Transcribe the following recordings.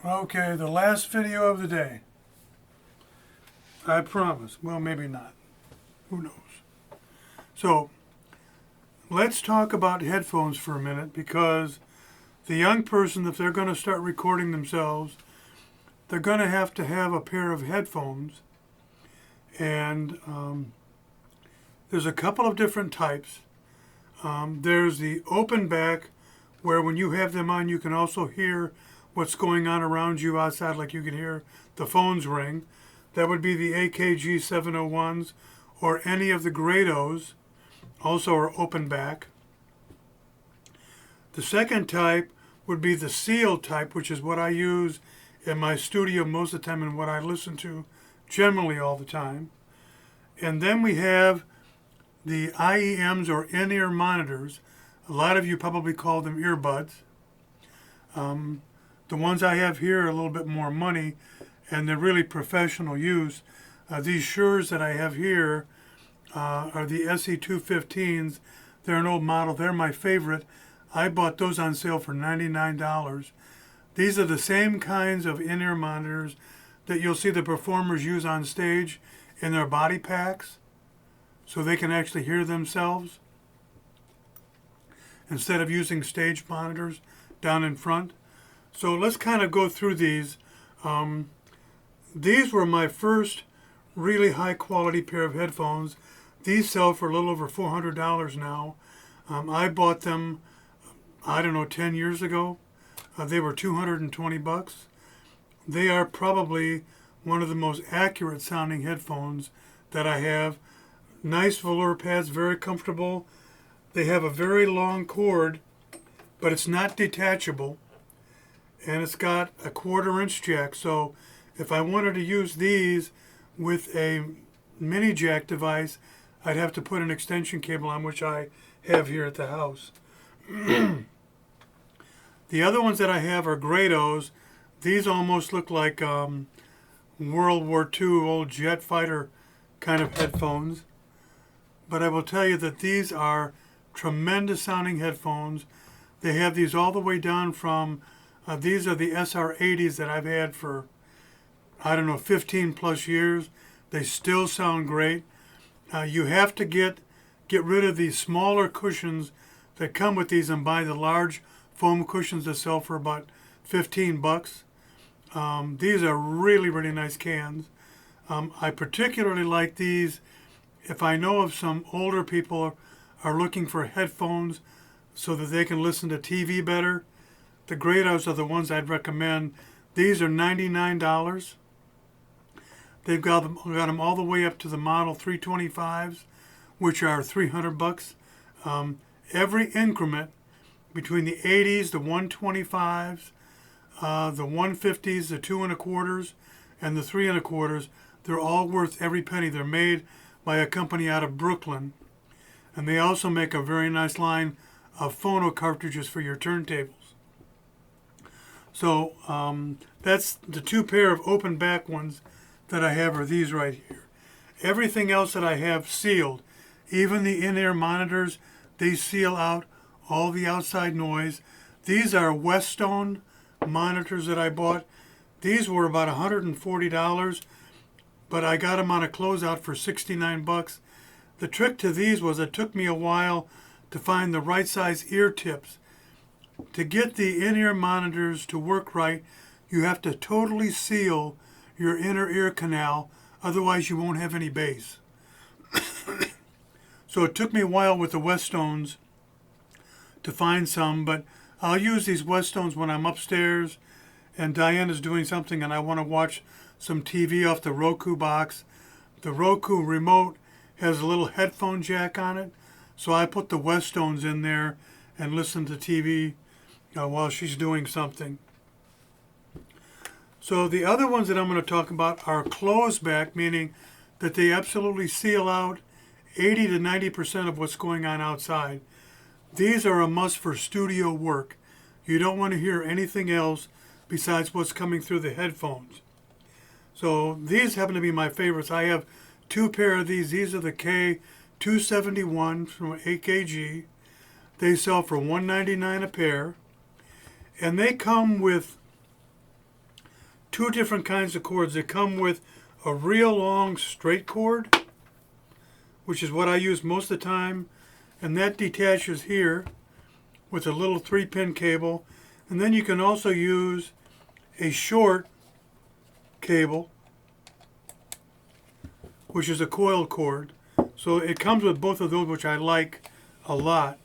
Okay, the last video of the day. I promise. Well, maybe not. Who knows? So, let's talk about headphones for a minute because the young person, if they're going to start recording themselves, they're going to have a pair of headphones. And there's a couple of different types. There's the open back, where when you have them on, you can also hear what's going on around you outside, like you can hear the phones ring. That would be the AKG 701s or any of the Grados, also are open back. The second type would be the sealed type, which is what I use in my studio most of the time and what I listen to generally all the time. And then we have the IEMs or in-ear monitors. A lot of you probably call them earbuds. The ones I have here are a little bit more money, and they're really professional use. These Shure that I have here are the SE215s. They're an old model. They're my favorite. I bought those on sale for $99. These are the same kinds of in-ear monitors that you'll see the performers use on stage in their body packs, so they can actually hear themselves instead of using stage monitors down in front. So let's kind of go through these. These were my first really high quality pair of headphones. These sell for a little over $400 now. I bought them, I don't know, 10 years ago. They were $220. They are probably one of the most accurate sounding headphones that I have. Nice velour pads, very comfortable. They have a very long cord, but it's not detachable. And it's got a 1/4-inch jack. So if I wanted to use these with a mini jack device, I'd have to put an extension cable on, which I have here at the house. The other ones that I have are Grados. These almost look like World War II old jet fighter kind of headphones. But I will tell you that these are tremendous sounding headphones. They have these all the way down from, these are the SR80s that I've had for, I don't know, 15 plus years. They still sound great. You have to get rid of these smaller cushions that come with these and buy the large foam cushions that sell for about $15. These are really, really nice cans. I particularly like these if I know of some older people are looking for headphones so that they can listen to TV better. The Grados are the ones I'd recommend. These are $99. They've got them all the way up to the Model 325s, which are $300. Every increment between the 80s, the 125s, the 150s, the 2 1/4s, and the 3 1/4s, they're all worth every penny. They're made by a company out of Brooklyn. And they also make a very nice line of phono cartridges for your turntables. So that's the two pair of open back ones that I have are these right here. Everything else that I have sealed, even the in-ear monitors, they seal out all the outside noise. These are Westone monitors that I bought. These were about $140, but I got them on a closeout for $69. The trick to these was it took me a while to find the right size ear tips. To get the in-ear monitors to work right, you have to totally seal your inner ear canal, otherwise you won't have any bass. So it took me a while with the Westones to find some, but I'll use these Westones when I'm upstairs and Diana's doing something and I want to watch some TV off the Roku box. The Roku remote has a little headphone jack on it, so I put the Westones in there and listen to TV while she's doing something. So the other ones that I'm going to talk about are closed back, meaning that they absolutely seal out 80 to 90% of what's going on outside. These are a must for studio work. You don't want to hear anything else besides what's coming through the headphones. So these happen to be my favorites. I have two pair of these. These are the K271 from AKG. They sell for $199 a pair. And they come with two different kinds of cords. They come with a real long straight cord, which is what I use most of the time, and that detaches here with a little 3-pin cable. And then you can also use a short cable, which is a coiled cord. So it comes with both of those, which I like a lot.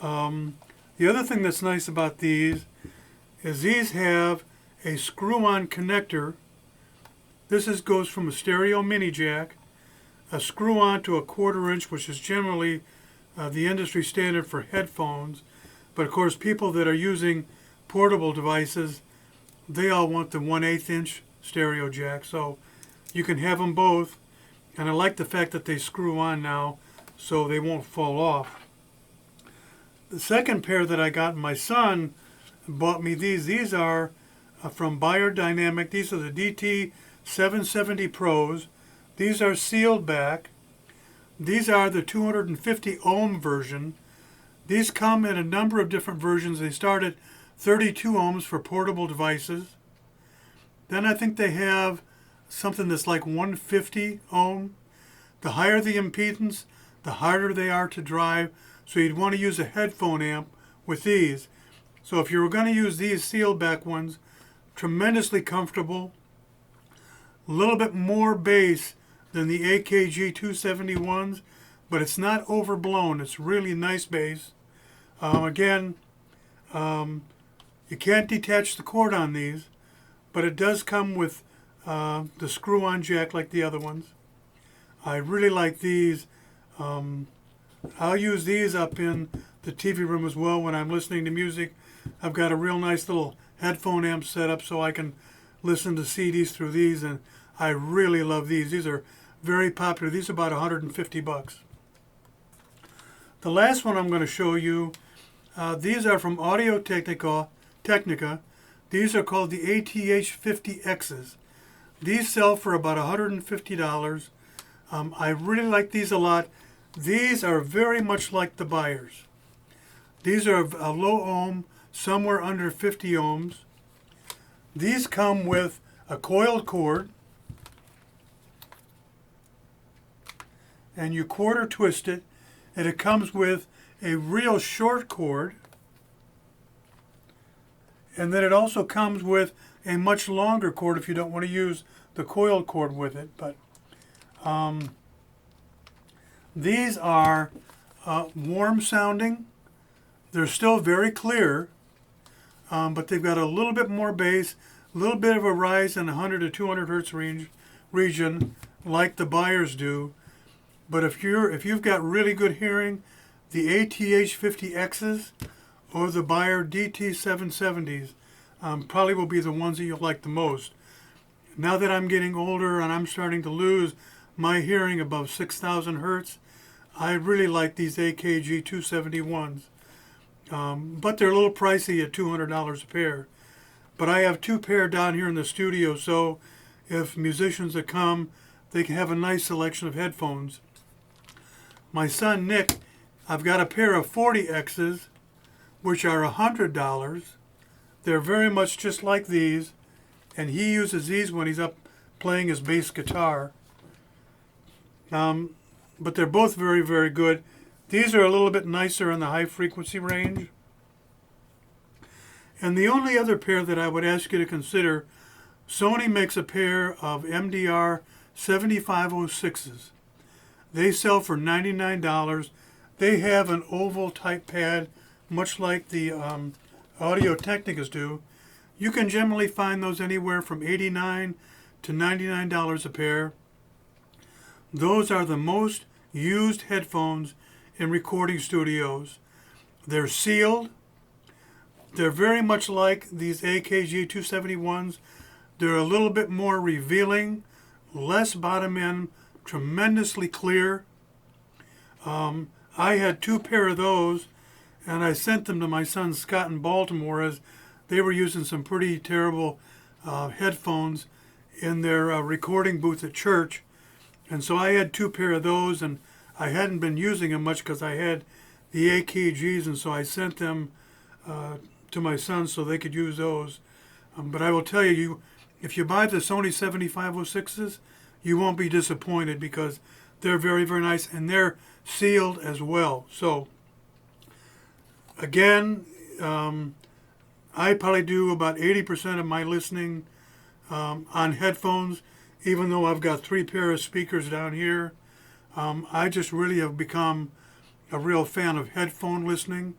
The other thing that's nice about these is these have a screw-on connector. Goes from a stereo mini jack, a screw-on to a 1/4 inch, which is generally the industry standard for headphones. But of course, people that are using portable devices, they all want the 1/8 inch stereo jack. So you can have them both. And I like the fact that they screw on now so they won't fall off. The second pair that I got, my son bought me these. These are from Beyerdynamic. These are the DT770 Pros. These are sealed back. These are the 250 ohm version. These come in a number of different versions. They start at 32 ohms for portable devices. Then I think they have something that's like 150 ohm. The higher the impedance, the harder they are to drive. So you'd want to use a headphone amp with these. So if you were going to use these sealed back ones, tremendously comfortable, a little bit more bass than the AKG 271s, but it's not overblown. It's really nice bass. Again, you can't detach the cord on these, but it does come with the screw-on jack like the other ones. I really like these. I'll use these up in the TV room as well when I'm listening to music. I've got a real nice little headphone amp set up so I can listen to CDs through these, and I really love these. These are very popular. These are about $150. The last one I'm going to show you, these are from Audio-Technica. These are called the ATH50Xs. These sell for about $150. I really like these a lot. These are very much like the Beyers. These are a low ohm, somewhere under 50 ohms. These come with a coiled cord, and you quarter twist it, and it comes with a real short cord, and then it also comes with a much longer cord if you don't want to use the coiled cord with it. But these are warm sounding. They're still very clear, but they've got a little bit more bass, a little bit of a rise in 100 to 200 hertz region, like the Beyers do. But if you've got really good hearing, the ATH50Xs or the Beyer DT770s probably will be the ones that you'll like the most. Now that I'm getting older and I'm starting to lose my hearing above 6,000 hertz, I really like these AKG 271s. But they're a little pricey at $200 a pair. But I have 2 pair down here in the studio, so if musicians that come, they can have a nice selection of headphones. My son Nick, I've got a pair of 40Xs, which are $100. They're very much just like these, and he uses these when he's up playing his bass guitar. But they're both very, very good. These are a little bit nicer in the high frequency range. And the only other pair that I would ask you to consider, Sony makes a pair of MDR 7506s. They sell for $99. They have an oval type pad, much like the Audio-Technicas do. You can generally find those anywhere from $89 to $99 a pair. Those are the most used headphones in recording studios. They're sealed. They're very much like these AKG 271s. They're a little bit more revealing, less bottom end, tremendously clear. I had 2 pair of those, and I sent them to my son Scott in Baltimore as they were using some pretty terrible headphones in their recording booth at church. And so I had 2 pair of those, and I hadn't been using them much because I had the AKGs, and so I sent them to my son so they could use those. But I will tell you, if you buy the Sony 7506s, you won't be disappointed because they're very, very nice and they're sealed as well. So again, I probably do about 80% of my listening on headphones, even though I've got 3 pair of speakers down here. I just really have become a real fan of headphone listening.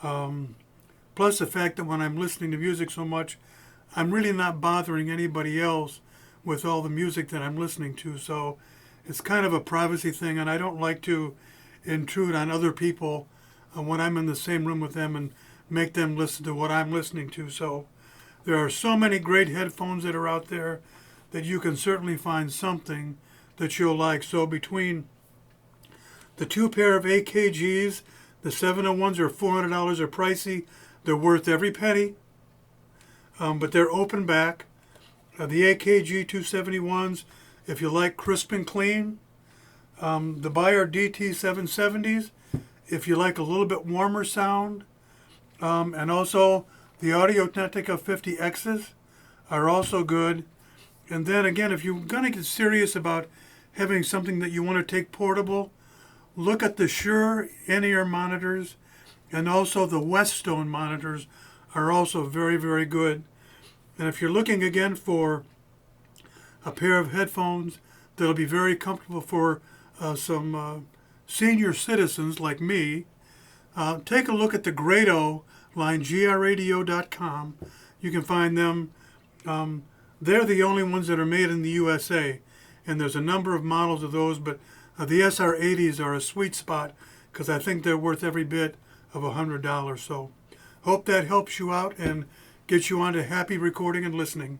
Plus the fact that when I'm listening to music so much, I'm really not bothering anybody else with all the music that I'm listening to. So it's kind of a privacy thing, and I don't like to intrude on other people when I'm in the same room with them and make them listen to what I'm listening to. So there are so many great headphones that are out there that you can certainly find something that you'll like. So between the 2 pair of AKGs, the 701s are $400, are pricey. They're worth every penny, but they're open back. The AKG 271s, if you like crisp and clean. The Beyer DT 770s, if you like a little bit warmer sound. And also the Audio-Technica 50Xs are also good. And then again, if you're going to get serious about having something that you want to take portable, look at the Shure in-ear monitors, and also the Westone monitors are also very, very good. And if you're looking again for a pair of headphones that'll be very comfortable for some senior citizens like me, take a look at the Grado line, gradio.com. You can find them. They're the only ones that are made in the USA, and there's a number of models of those, but the SR80s are a sweet spot because I think they're worth every bit of $100. So hope that helps you out and gets you on to happy recording and listening.